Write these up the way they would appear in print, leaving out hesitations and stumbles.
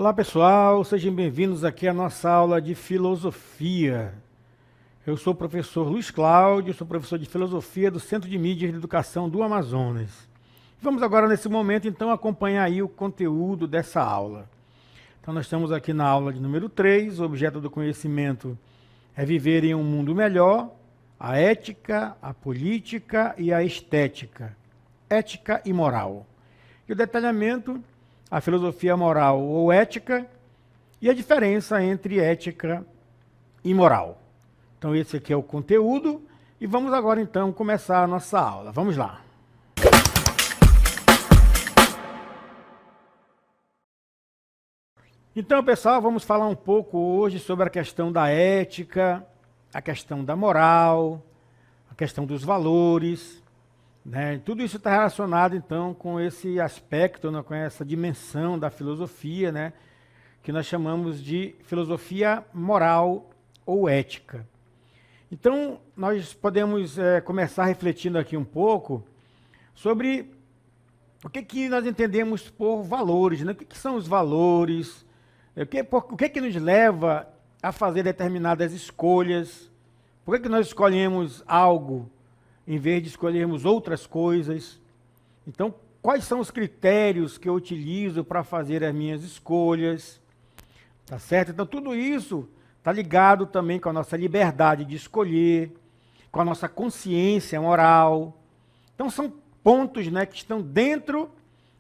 Olá pessoal, sejam bem-vindos aqui à nossa aula de filosofia. Eu sou o professor Luiz Cláudio, sou professor de filosofia do Centro de Mídias de Educação do Amazonas. Vamos agora nesse momento então acompanhar aí o conteúdo dessa aula. Então nós estamos aqui na aula de número 3, o objeto do conhecimento é viver em um mundo melhor, a ética, a política e a estética, ética e moral. E o detalhamento, a filosofia moral ou ética e a diferença entre ética e moral. Então esse aqui é o conteúdo e vamos agora então começar a nossa aula. Vamos lá. Então, pessoal, vamos falar um pouco hoje sobre a questão da ética, a questão da moral, a questão dos valores, né? Tudo isso está relacionado, então, com esse aspecto, né, com essa dimensão da filosofia, né, que nós chamamos de filosofia moral ou ética. Então, nós podemos começar refletindo aqui um pouco sobre o que nós entendemos por valores, né? O que são os valores, o que nos leva a fazer determinadas escolhas, por que nós escolhemos algo em vez de escolhermos outras coisas. Então, quais são os critérios que eu utilizo para fazer as minhas escolhas, tá certo? Então, tudo isso está ligado também com a nossa liberdade de escolher, com a nossa consciência moral. Então, são pontos, né, que estão dentro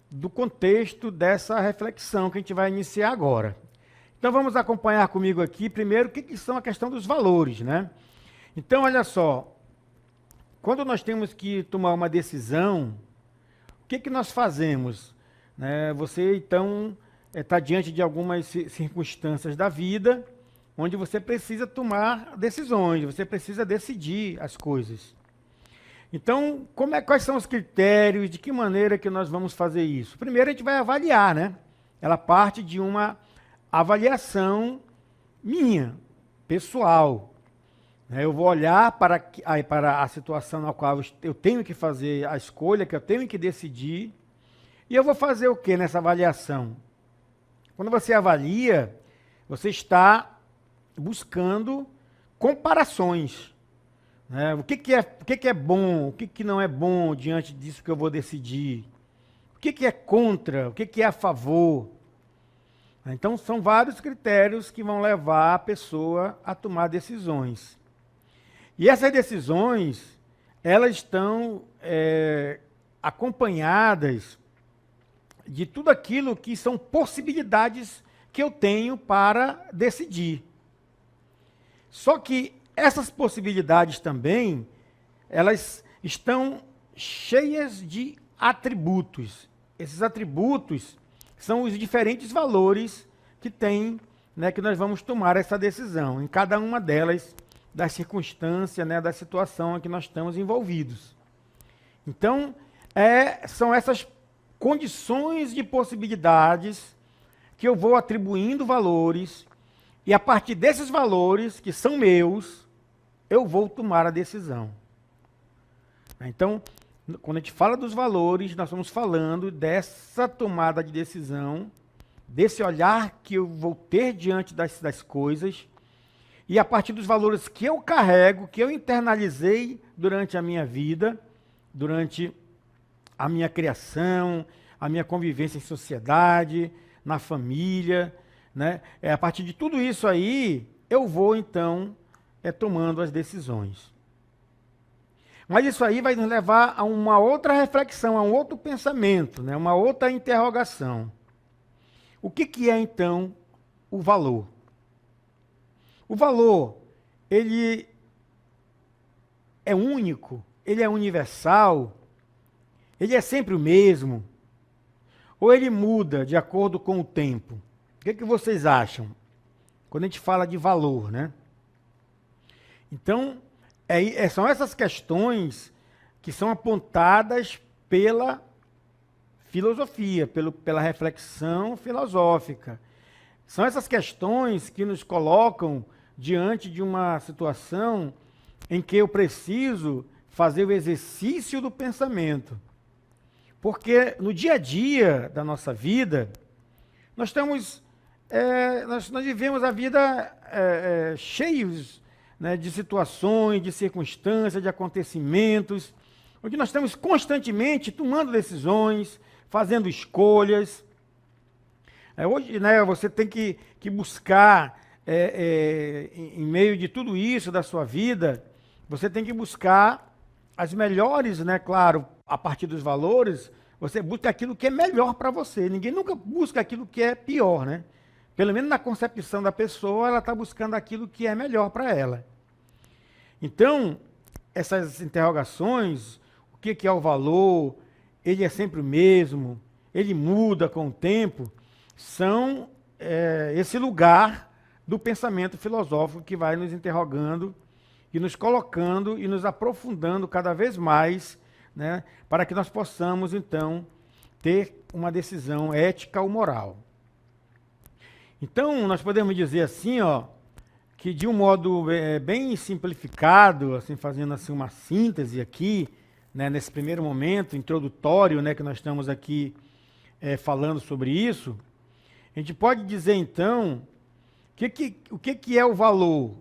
do contexto dessa reflexão que a gente vai iniciar agora. Então, vamos acompanhar comigo aqui, primeiro, o que são a questão dos valores, né? Então, olha só, quando nós temos que tomar uma decisão, o que nós fazemos? Você, então, está diante de algumas circunstâncias da vida, onde você precisa tomar decisões, você precisa decidir as coisas. Então, quais são os critérios, de que maneira que nós vamos fazer isso? Primeiro, a gente vai avaliar, né? Ela parte de uma avaliação minha, pessoal. Eu vou olhar para a situação na qual eu tenho que fazer a escolha, que eu tenho que decidir, e eu vou fazer o que nessa avaliação? Quando você avalia, você está buscando comparações. O que é bom, o que não é bom diante disso que eu vou decidir? O que é contra, o que é a favor? Então, são vários critérios que vão levar a pessoa a tomar decisões. E essas decisões, elas estão acompanhadas de tudo aquilo que são possibilidades que eu tenho para decidir. Só que essas possibilidades também, elas estão cheias de atributos. Esses atributos são os diferentes valores que tem, né, que nós vamos tomar essa decisão, em cada uma delas, da circunstância, né, da situação em que nós estamos envolvidos. Então, são essas condições de possibilidades que eu vou atribuindo valores, e a partir desses valores, que são meus, eu vou tomar a decisão. Então, quando a gente fala dos valores, nós estamos falando dessa tomada de decisão, desse olhar que eu vou ter diante das coisas, e a partir dos valores que eu carrego, que eu internalizei durante a minha vida, durante a minha criação, a minha convivência em sociedade, na família, né? A partir de tudo isso aí, eu vou então tomando as decisões. Mas isso aí vai nos levar a uma outra reflexão, a um outro pensamento, né? Uma outra interrogação. O que é então o valor? O valor, ele é único, ele é universal, ele é sempre o mesmo, ou ele muda de acordo com o tempo? O que vocês acham? Quando a gente fala de valor, né? Então, são essas questões que são apontadas pela filosofia, pela reflexão filosófica. São essas questões que nos colocam diante de uma situação em que eu preciso fazer o exercício do pensamento. Porque no dia a dia da nossa vida, nós estamos nós vivemos a vida cheios, né, de situações, de circunstâncias, de acontecimentos, onde nós estamos constantemente tomando decisões, fazendo escolhas. Hoje, né, você tem que buscar, em meio de tudo isso da sua vida, você tem que buscar as melhores, né, claro, a partir dos valores, você busca aquilo que é melhor para você. Ninguém nunca busca aquilo que é pior, né? Pelo menos na concepção da pessoa, ela está buscando aquilo que é melhor para ela. Então, essas interrogações, o que é o valor, ele é sempre o mesmo, ele muda com o tempo, são esse lugar do pensamento filosófico que vai nos interrogando e nos colocando e nos aprofundando cada vez mais, né, para que nós possamos, então, ter uma decisão ética ou moral. Então, nós podemos dizer assim, ó, que de um modo bem simplificado, assim, fazendo assim uma síntese aqui, né, nesse primeiro momento introdutório, né, que nós estamos aqui falando sobre isso, a gente pode dizer então, o que é o valor?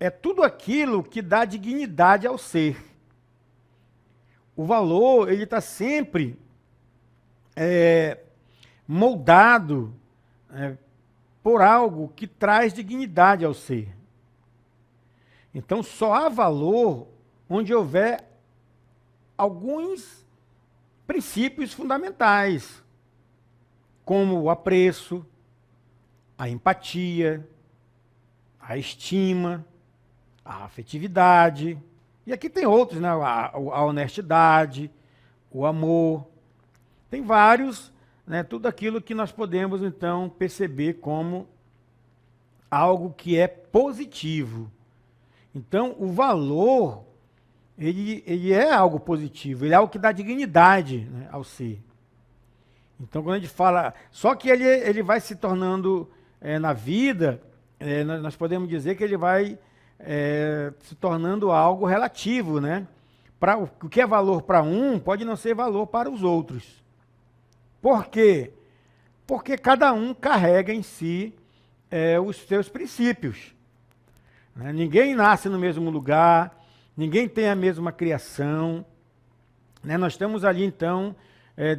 É tudo aquilo que dá dignidade ao ser. O valor, ele está sempre moldado por algo que traz dignidade ao ser. Então, só há valor onde houver alguns princípios fundamentais, como o apreço, a empatia, a estima, a afetividade, e aqui tem outros, né? A honestidade, o amor, tem vários, né? Tudo aquilo que nós podemos, então, perceber como algo que é positivo. Então, o valor, ele é algo positivo, ele é algo que dá dignidade, né, ao ser. Então, quando a gente fala... Só que ele vai se tornando, na vida, nós podemos dizer que ele vai se tornando algo relativo, né? O que é valor para um pode não ser valor para os outros. Por quê? Porque cada um carrega em si os seus princípios. Né? Ninguém nasce no mesmo lugar, ninguém tem a mesma criação. Né? Nós estamos ali, então,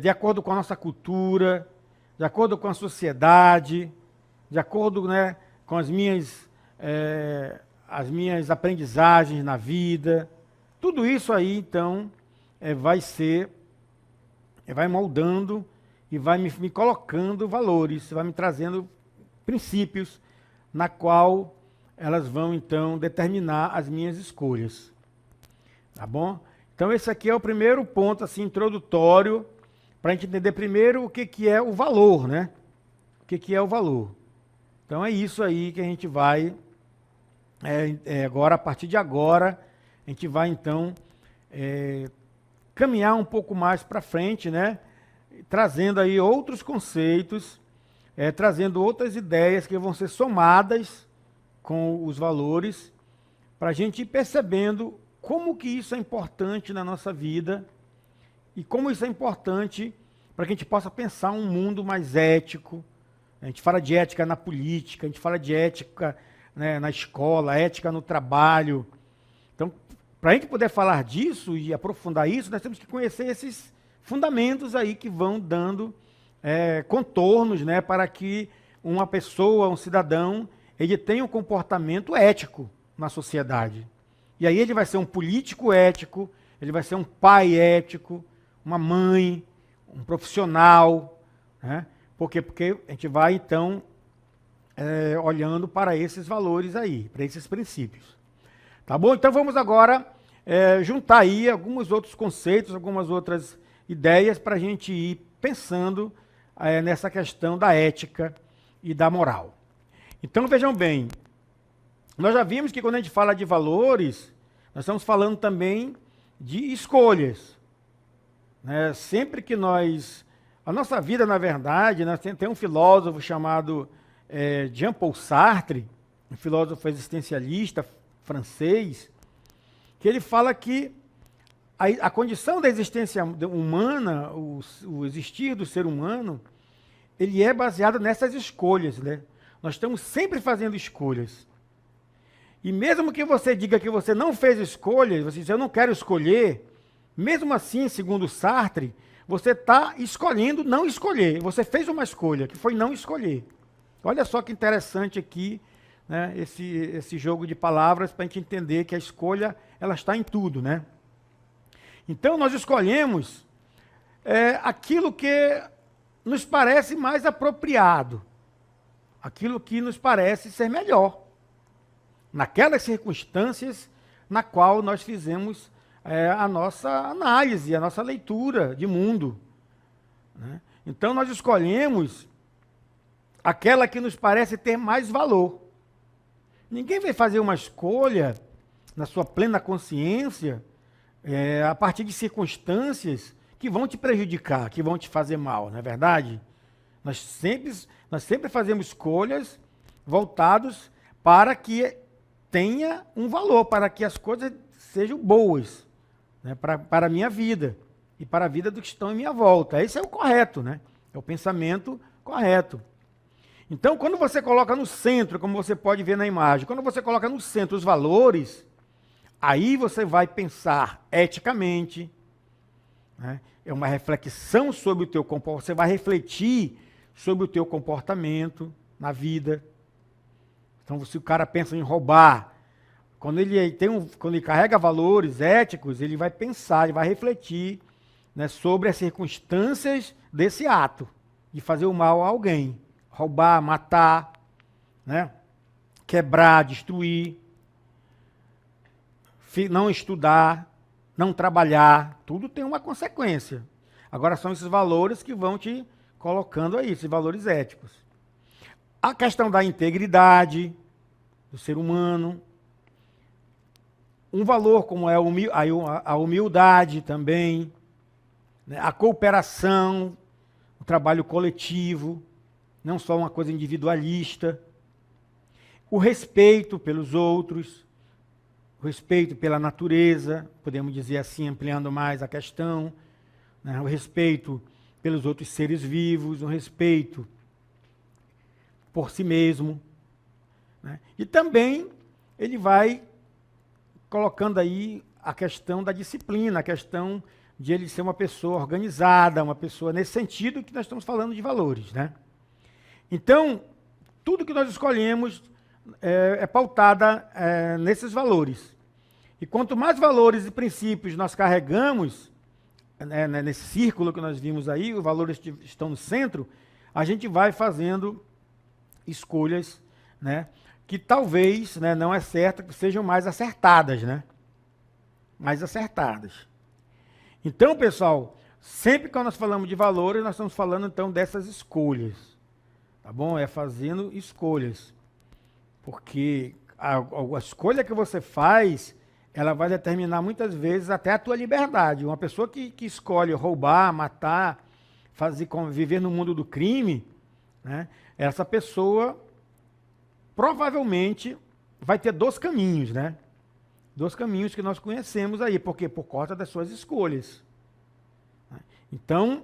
de acordo com a nossa cultura, de acordo com a sociedade, de acordo, né, com as minhas aprendizagens na vida. Tudo isso aí, então, vai moldando e vai me colocando valores, vai me trazendo princípios na qual elas vão, então, determinar as minhas escolhas. Tá bom? Então, esse aqui é o primeiro ponto, assim, introdutório, para a gente entender primeiro o que é o valor, né? O que é o valor. Então, é isso aí que a gente vai, agora, a partir de agora, a gente vai, então, caminhar um pouco mais para frente, né? Trazendo aí outros conceitos, trazendo outras ideias que vão ser somadas com os valores, para a gente ir percebendo como que isso é importante na nossa vida e como isso é importante para que a gente possa pensar um mundo mais ético. A gente fala de ética na política, a gente fala de ética, né, na escola, ética no trabalho. Então, para a gente poder falar disso e aprofundar isso, nós temos que conhecer esses fundamentos aí que vão dando contornos, né, para que uma pessoa, um cidadão, ele tenha um comportamento ético na sociedade. E aí ele vai ser um político ético, ele vai ser um pai ético, uma mãe, um profissional, né? Por quê? Porque a gente vai, então, olhando para esses valores aí, para esses princípios. Tá bom? Então vamos agora juntar aí alguns outros conceitos, algumas outras ideias para a gente ir pensando nessa questão da ética e da moral. Então vejam bem, nós já vimos que quando a gente fala de valores, nós estamos falando também de escolhas. Né? Sempre que a nossa vida, na verdade, né, tem um filósofo chamado Jean-Paul Sartre, um filósofo existencialista francês, que ele fala que a condição da existência humana, o existir do ser humano, ele é baseado nessas escolhas, né? Nós estamos sempre fazendo escolhas. E mesmo que você diga que você não fez escolhas, você diz, eu não quero escolher, mesmo assim, segundo Sartre, você está escolhendo não escolher. Você fez uma escolha, que foi não escolher. Olha só que interessante aqui, né, esse jogo de palavras para a gente entender que a escolha ela está em tudo, né? Então nós escolhemos aquilo que nos parece mais apropriado, aquilo que nos parece ser melhor, naquelas circunstâncias na qual nós fizemos a nossa análise, a nossa leitura de mundo, né? Então nós escolhemos aquela que nos parece ter mais valor. Ninguém vai fazer uma escolha na sua plena consciência a partir de circunstâncias que vão te prejudicar, que vão te fazer mal, não é verdade? Nós sempre fazemos escolhas voltadas para que tenha um valor, para que as coisas sejam boas, né, para a minha vida e para a vida dos que estão em minha volta. Esse é o correto, né? É o pensamento correto. Então, quando você coloca no centro, como você pode ver na imagem, quando você coloca no centro os valores, aí você vai pensar eticamente, né? É uma reflexão sobre o teu comportamento, você vai refletir sobre o teu comportamento na vida. Então, se o cara pensa em roubar, quando ele carrega valores éticos, ele vai pensar, ele vai refletir, né, sobre as circunstâncias desse ato, de fazer o mal a alguém. Roubar, matar, né, quebrar, destruir, não estudar, não trabalhar, tudo tem uma consequência. Agora são esses valores que vão te colocando aí, esses valores éticos. A questão da integridade do ser humano, um valor como é a humildade também, né, a cooperação, o trabalho coletivo, não só uma coisa individualista, o respeito pelos outros, o respeito pela natureza, podemos dizer assim, ampliando mais a questão, né, o respeito pelos outros seres vivos, o respeito por si mesmo, né? E também ele vai colocando aí a questão da disciplina, a questão de ele ser uma pessoa organizada, uma pessoa nesse sentido que nós estamos falando de valores, né? Então, tudo que nós escolhemos é pautada nesses valores. E quanto mais valores e princípios nós carregamos, nesse círculo que nós vimos aí, os valores estão no centro, a gente vai fazendo escolhas, né, que talvez, né, não é certo que sejam mais acertadas, né? Mais acertadas. Então, pessoal, sempre que nós falamos de valores, nós estamos falando então dessas escolhas. Tá bom? É fazendo escolhas. Porque a escolha que você faz, ela vai determinar muitas vezes até a tua liberdade. Uma pessoa que escolhe roubar, matar, viver no mundo do crime, né, essa pessoa provavelmente vai ter dois caminhos, né? Dois caminhos que nós conhecemos aí, porque por conta das suas escolhas. Então,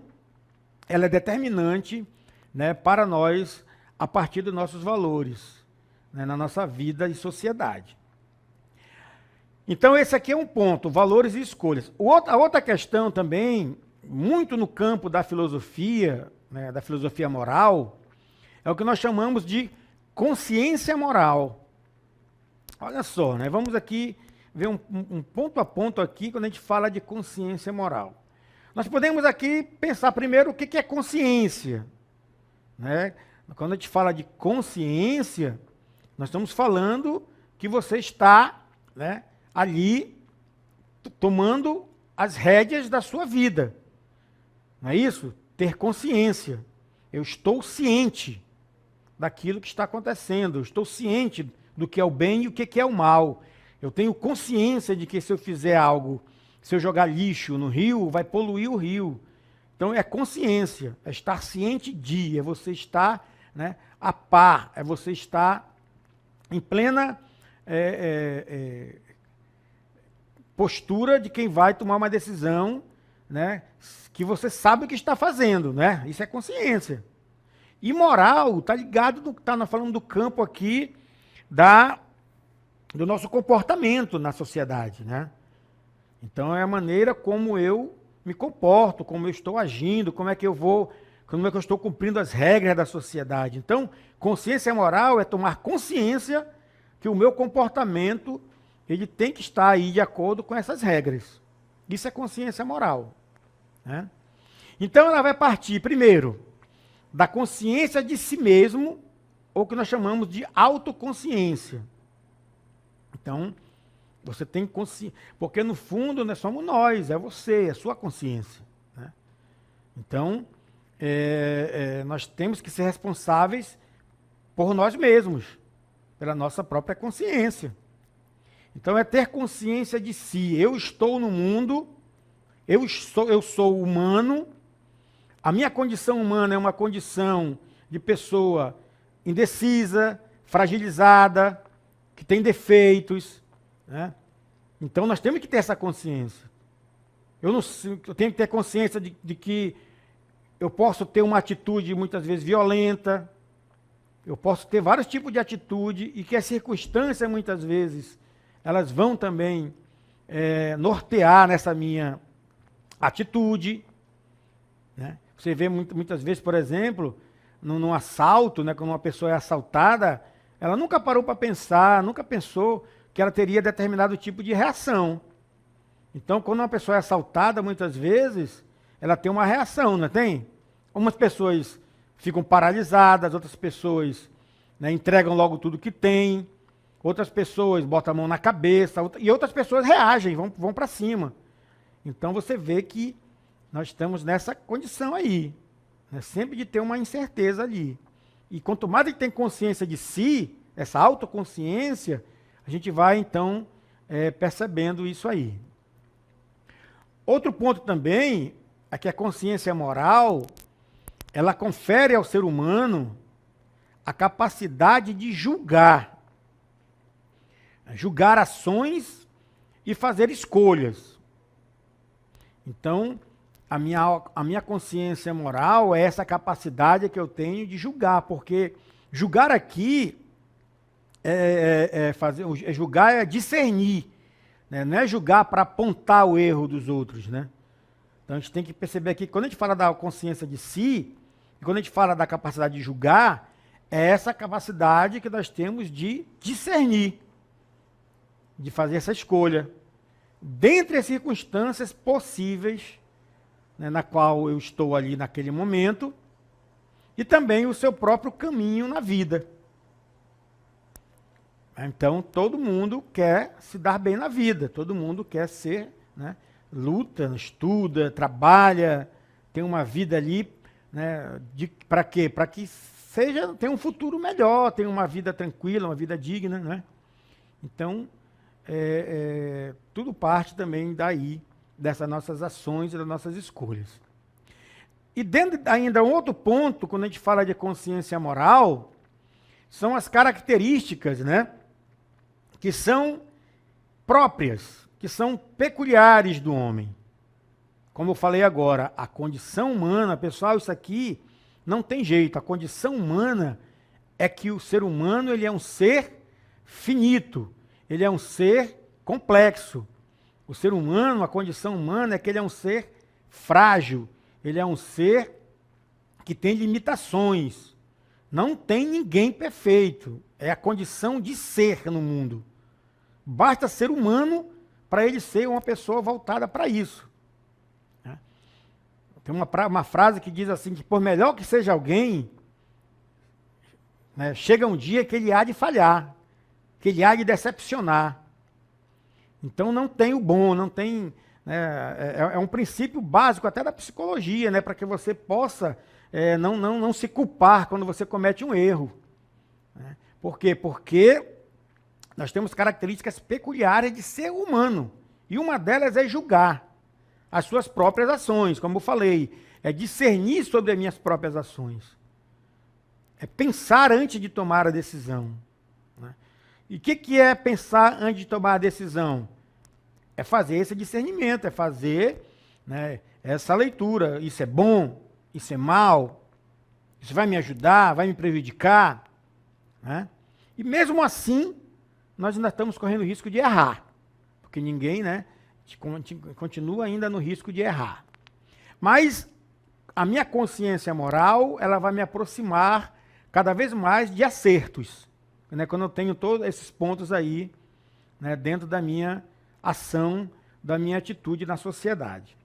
ela é determinante, né, para nós, a partir dos nossos valores, né, na nossa vida e sociedade. Então, esse aqui é um ponto, valores e escolhas. A outra questão também, muito no campo da filosofia, né, da filosofia moral, é o que nós chamamos de consciência moral. Olha só, né, vamos aqui ver um ponto a ponto aqui quando a gente fala de consciência moral. Nós podemos aqui pensar primeiro o que é consciência, né? Quando a gente fala de consciência, nós estamos falando que você está, né, ali tomando as rédeas da sua vida. Não é isso? Ter consciência. Eu estou ciente daquilo que está acontecendo. Eu estou ciente do que é o bem e o que é o mal. Eu tenho consciência de que se eu fizer algo, se eu jogar lixo no rio, vai poluir o rio. Então é consciência, é estar ciente de, é você estar, né, a par, é você estar em plena postura de quem vai tomar uma decisão, né, que você sabe o que está fazendo, né? Isso é consciência. E moral está ligado, está falando do campo aqui do nosso comportamento na sociedade, né? Então é a maneira como eu me comporto, como eu estou agindo, como é que eu estou cumprindo as regras da sociedade. Então, consciência moral é tomar consciência que o meu comportamento ele tem que estar aí de acordo com essas regras. Isso é consciência moral, né? Então ela vai partir, primeiro, da consciência de si mesmo, ou o que nós chamamos de autoconsciência. Então, você tem consciência, porque no fundo não somos nós, é você, é sua consciência, né? Então, nós temos que ser responsáveis por nós mesmos, pela nossa própria consciência. Então, é ter consciência de si. Eu estou no mundo, eu sou humano. A minha condição humana é uma condição de pessoa indecisa, fragilizada, que tem defeitos, né? Então nós temos que ter essa consciência. Eu tenho que ter consciência de que eu posso ter uma atitude muitas vezes violenta, eu posso ter vários tipos de atitude e que as circunstâncias muitas vezes elas vão também nortear nessa minha atitude, né? Você vê muitas vezes, por exemplo, num assalto, né, quando uma pessoa é assaltada, ela nunca parou para pensar, nunca pensou que ela teria determinado tipo de reação. Então, quando uma pessoa é assaltada, muitas vezes, ela tem uma reação, não tem? Umas pessoas ficam paralisadas, outras pessoas, né, entregam logo tudo que tem, outras pessoas botam a mão na cabeça, e outras pessoas reagem, vão para cima. Então, você vê que nós estamos nessa condição aí, né? Sempre de ter uma incerteza ali. E quanto mais a gente tem consciência de si, essa autoconsciência, a gente vai, então, percebendo isso aí. Outro ponto também é que a consciência moral, ela confere ao ser humano a capacidade de julgar ações e fazer escolhas. Então, a minha consciência moral é essa capacidade que eu tenho de julgar, porque julgar aqui julgar é discernir, né? Não é julgar para apontar o erro dos outros, né? Então a gente tem que perceber aqui que quando a gente fala da consciência de si, e quando a gente fala da capacidade de julgar, é essa capacidade que nós temos de discernir, de fazer essa escolha, dentre as circunstâncias possíveis, né, na qual eu estou ali naquele momento, e também o seu próprio caminho na vida. Então, todo mundo quer se dar bem na vida, todo mundo quer ser, né, luta, estuda, trabalha, tem uma vida ali, né, para quê? Para que tenha um futuro melhor, tenha uma vida tranquila, uma vida digna, né? Então, tudo parte também daí, dessas nossas ações e das nossas escolhas. E dentro ainda um outro ponto, quando a gente fala de consciência moral, são as características, né, que são próprias, que são peculiares do homem. Como eu falei agora, a condição humana, pessoal, isso aqui não tem jeito. A condição humana é que o ser humano ele é um ser finito, ele é um ser complexo. O ser humano, a condição humana é que ele é um ser frágil, ele é um ser que tem limitações. Não tem ninguém perfeito. É a condição de ser no mundo. Basta ser humano para ele ser uma pessoa voltada para isso. Tem uma frase que diz assim, que por melhor que seja alguém, né, chega um dia que ele há de falhar, que ele há de decepcionar. Então não tem o bom, não tem... É um princípio básico até da psicologia, né, para que você possa não se culpar quando você comete um erro. Né? Por quê? Porque nós temos características peculiares de ser humano. E uma delas é julgar as suas próprias ações, como eu falei. É discernir sobre as minhas próprias ações. É pensar antes de tomar a decisão. Né? E o que é pensar antes de tomar a decisão? É fazer esse discernimento, é fazer, né, essa leitura. Isso é bom, isso é mal, Isso vai me ajudar? Vai me prejudicar? Né? E mesmo assim, nós ainda estamos correndo o risco de errar. Porque ninguém, né, continua ainda no risco de errar. Mas a minha consciência moral, ela vai me aproximar cada vez mais de acertos. Né, quando eu tenho todos esses pontos aí, né, dentro da minha ação, da minha atitude na sociedade.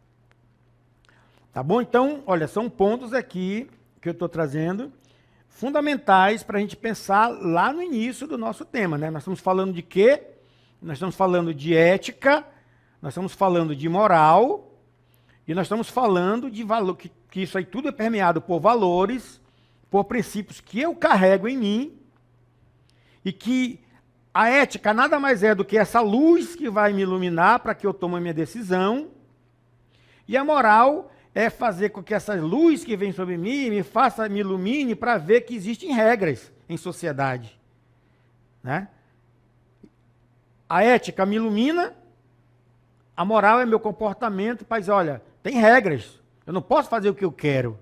Tá bom? Então, olha, são pontos aqui que eu estou trazendo, fundamentais para a gente pensar lá no início do nosso tema. Né? Nós estamos falando de quê? Nós estamos falando de ética, nós estamos falando de moral, e nós estamos falando de valor, que isso aí tudo é permeado por valores, por princípios que eu carrego em mim, e que a ética nada mais é do que essa luz que vai me iluminar para que eu tome a minha decisão, e a moral é fazer com que essa luz que vem sobre mim me ilumine para ver que existem regras em sociedade. Né? A ética me ilumina, a moral é meu comportamento para dizer, olha, tem regras, eu não posso fazer o que eu quero,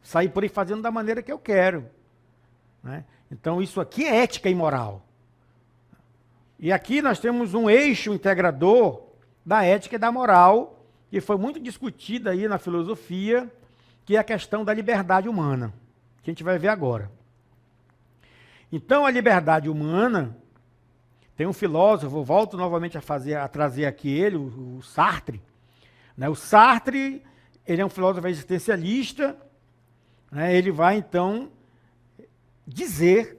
sair por aí fazendo da maneira que eu quero. Né? Então isso aqui é ética e moral. E aqui nós temos um eixo integrador da ética e da moral, que foi muito discutida aí na filosofia, que é a questão da liberdade humana, que a gente vai ver agora. Então, a liberdade humana, tem um filósofo, volto novamente a trazer aqui ele, o Sartre. Né? O Sartre, ele é um filósofo existencialista, né? Ele vai, então, dizer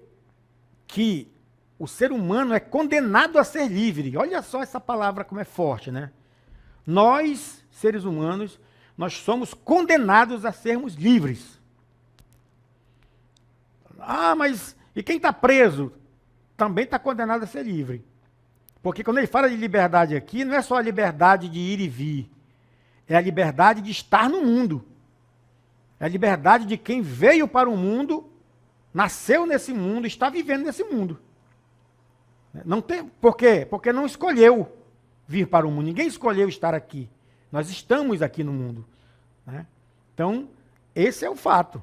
que o ser humano é condenado a ser livre. Olha só essa palavra como é forte, né? Nós, seres humanos, nós somos condenados a sermos livres. Ah, mas e quem está preso também está condenado a ser livre. Porque quando ele fala de liberdade aqui, não é só a liberdade de ir e vir, é a liberdade de estar no mundo. É a liberdade de quem veio para o mundo, nasceu nesse mundo, está vivendo nesse mundo. Não tem, por quê? Porque não escolheu vir para o mundo. Ninguém escolheu estar aqui. Nós estamos aqui no mundo. Né? Então, esse é o fato.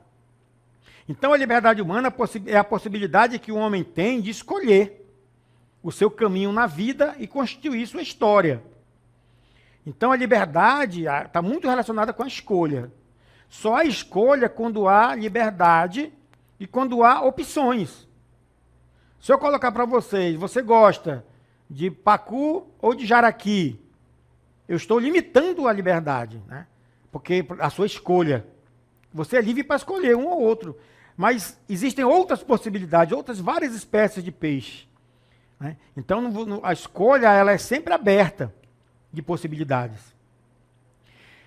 Então, a liberdade humana é a possibilidade que o homem tem de escolher o seu caminho na vida e constituir sua história. Então, a liberdade está muito relacionada com a escolha. Só há escolha quando há liberdade e quando há opções. Se eu colocar para vocês, você gosta de pacu ou de jaraqui? Eu estou limitando a liberdade, né? Porque a sua escolha. Você é livre para escolher um ou outro. Mas existem outras possibilidades, outras várias espécies de peixe. Né? Então, a escolha ela é sempre aberta de possibilidades.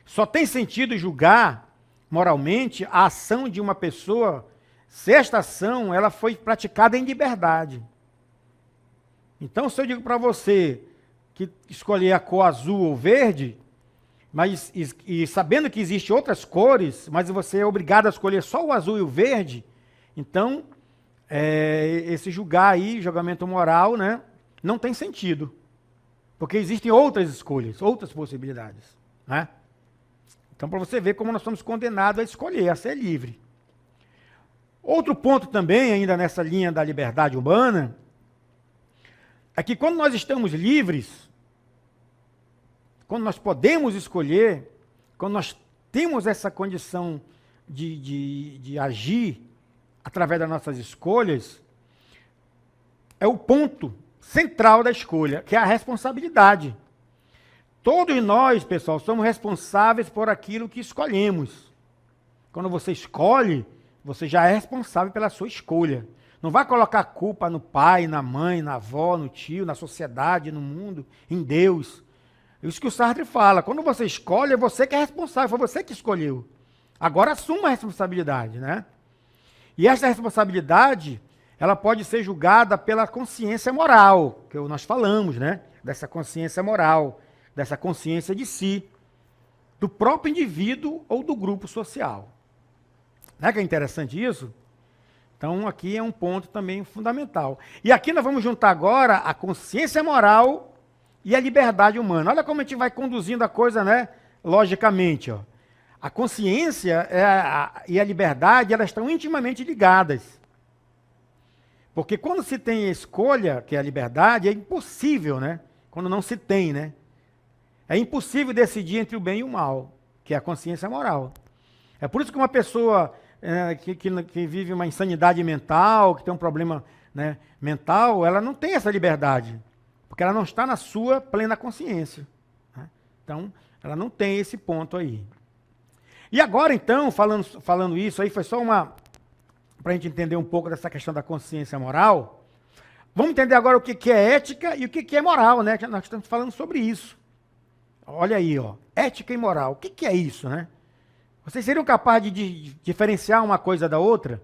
Só tem sentido julgar moralmente a ação de uma pessoa se esta ação ela foi praticada em liberdade. Então, se eu digo para você que escolher a cor azul ou verde, mas e sabendo que existem outras cores, mas você é obrigado a escolher só o azul e o verde, então, esse julgar aí, julgamento moral, né, não tem sentido. Porque existem outras escolhas, outras possibilidades. Né? Então, para você ver como nós somos condenados a escolher, a ser livre. Outro ponto também, ainda nessa linha da liberdade humana, é que quando nós estamos livres, quando nós podemos escolher, quando nós temos essa condição de agir através das nossas escolhas, é o ponto central da escolha, que é a responsabilidade. Todos nós, pessoal, somos responsáveis por aquilo que escolhemos. Quando você escolhe, você já é responsável pela sua escolha. Não vai colocar culpa no pai, na mãe, na avó, no tio, na sociedade, no mundo, em Deus. Isso que o Sartre fala. Quando você escolhe, é você que é responsável, foi você que escolheu. Agora assuma a responsabilidade, né? E essa responsabilidade, ela pode ser julgada pela consciência moral, que nós falamos, né? Dessa consciência moral, dessa consciência de si, do próprio indivíduo ou do grupo social. Não é que é interessante isso? Então, aqui é um ponto também fundamental. E aqui nós vamos juntar agora a consciência moral e a liberdade humana. Olha como a gente vai conduzindo a coisa, né? Logicamente, ó. A consciência e a liberdade, elas estão intimamente ligadas. Porque quando se tem a escolha, que é a liberdade, é impossível, né? Quando não se tem, né? É impossível decidir entre o bem e o mal, que é a consciência moral. É por isso que uma pessoa que vive uma insanidade mental, que tem um problema, né, mental, ela não tem essa liberdade, porque ela não está na sua plena consciência, né? Então, ela não tem esse ponto aí. E agora, então, falando isso aí, foi só para a gente entender um pouco dessa questão da consciência moral. Vamos entender agora o que é ética e o que é moral, né? Nós estamos falando sobre isso. Olha aí, ó, ética e moral. O que é isso, né? Vocês seriam capazes de diferenciar uma coisa da outra?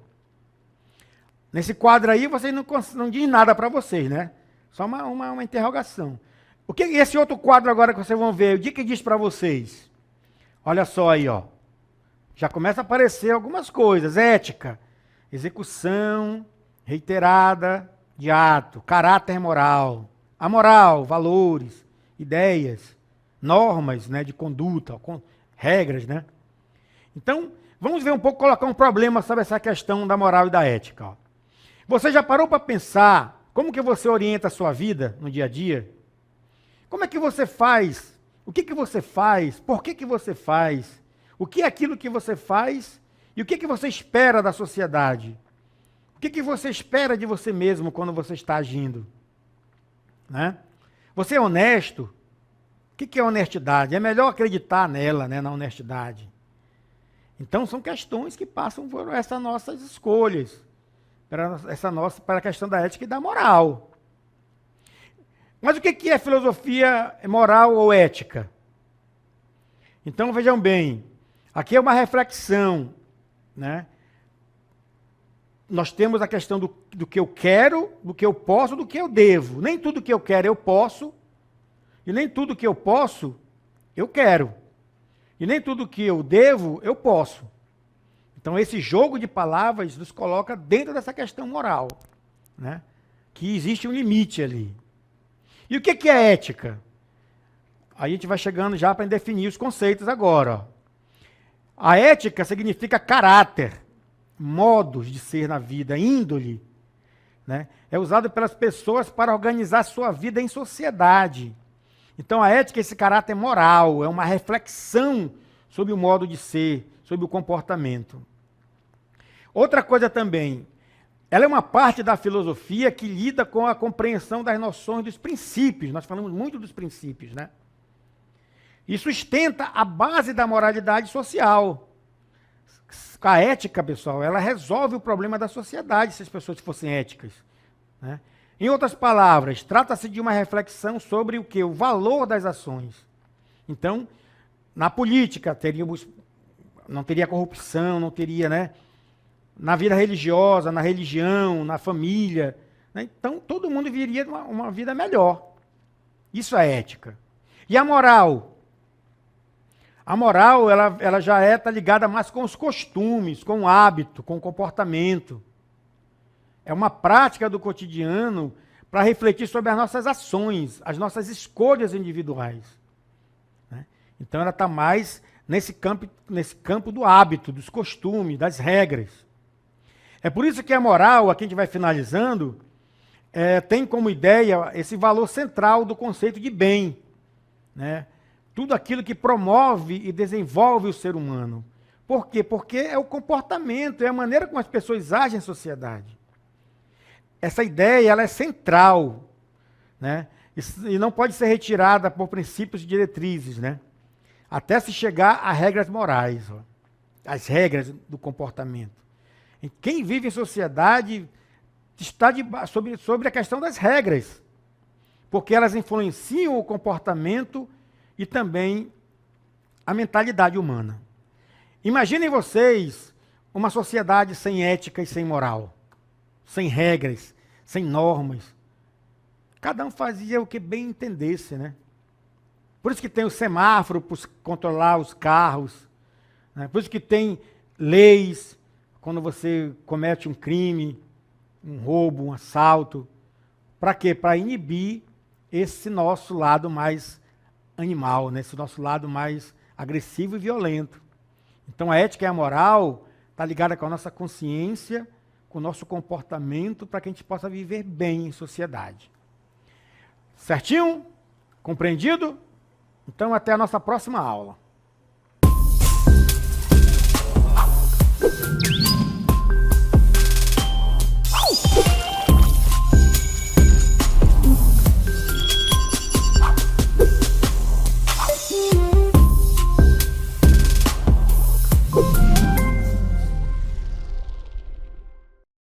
Nesse quadro aí, vocês não diz nada para vocês, né? Só uma interrogação. O que esse outro quadro agora que vocês vão ver, o que diz para vocês? Olha só aí, ó. Já começa a aparecer algumas coisas. Ética, execução reiterada de ato, caráter moral, a moral, valores, ideias, normas, né, de conduta, regras, né? Então, vamos ver um pouco, colocar um problema sobre essa questão da moral e da ética. Ó. Você já parou para pensar como que você orienta a sua vida no dia a dia? Como é que você faz? O que você faz? Por que você faz? O que é aquilo que você faz? E o que você espera da sociedade? O que você espera de você mesmo quando você está agindo? Né? Você é honesto? O que é honestidade? É melhor acreditar nela, né, na honestidade. Então, são questões que passam por essas nossas escolhas, para a questão da ética e da moral. Mas o que é filosofia moral ou ética? Então, vejam bem, aqui é uma reflexão, né? Nós temos a questão do que eu quero, do que eu posso, do que eu devo. Nem tudo que eu quero eu posso, e nem tudo que eu posso eu quero. E nem tudo que eu devo, eu posso. Então, esse jogo de palavras nos coloca dentro dessa questão moral, né? Que existe um limite ali. E o que é ética? Aí a gente vai chegando já para definir os conceitos agora. Ó. A ética significa caráter, modos de ser na vida, índole. Né? É usado pelas pessoas para organizar sua vida em sociedade. Então, a ética é esse caráter moral, é uma reflexão sobre o modo de ser, sobre o comportamento. Outra coisa também, ela é uma parte da filosofia que lida com a compreensão das noções dos princípios. Nós falamos muito dos princípios, né? E sustenta a base da moralidade social. A ética, pessoal, ela resolve o problema da sociedade se as pessoas fossem éticas, né? Em outras palavras, trata-se de uma reflexão sobre o que? O valor das ações. Então, na política, não teria corrupção, não teria, né? Na vida religiosa, na religião, na família. Né? Então, todo mundo viria uma vida melhor. Isso é ética. E a moral? A moral, ela já está ligada mais com os costumes, com o hábito, com o comportamento. É uma prática do cotidiano para refletir sobre as nossas ações, as nossas escolhas individuais. Né? Então, ela está mais nesse campo do hábito, dos costumes, das regras. É por isso que a moral, aqui a gente vai finalizando, tem como ideia esse valor central do conceito de bem. Né? Tudo aquilo que promove e desenvolve o ser humano. Por quê? Porque é o comportamento, é a maneira como as pessoas agem em sociedade. Essa ideia ela é central, né? E não pode ser retirada por princípios e diretrizes, né? Até se chegar a regras morais, ó, as regras do comportamento. E quem vive em sociedade está sobre a questão das regras, porque elas influenciam o comportamento e também a mentalidade humana. Imaginem vocês uma sociedade sem ética e sem moral, sem regras, sem normas. Cada um fazia o que bem entendesse, né? Por isso que tem o semáforo para controlar os carros, né? Por isso que tem leis quando você comete um crime, um roubo, um assalto. Para quê? Para inibir esse nosso lado mais animal, né? Esse nosso lado mais agressivo e violento. Então a ética e a moral está ligada com a nossa consciência, com o nosso comportamento, para que a gente possa viver bem em sociedade. Certinho? Compreendido? Então até a nossa próxima aula.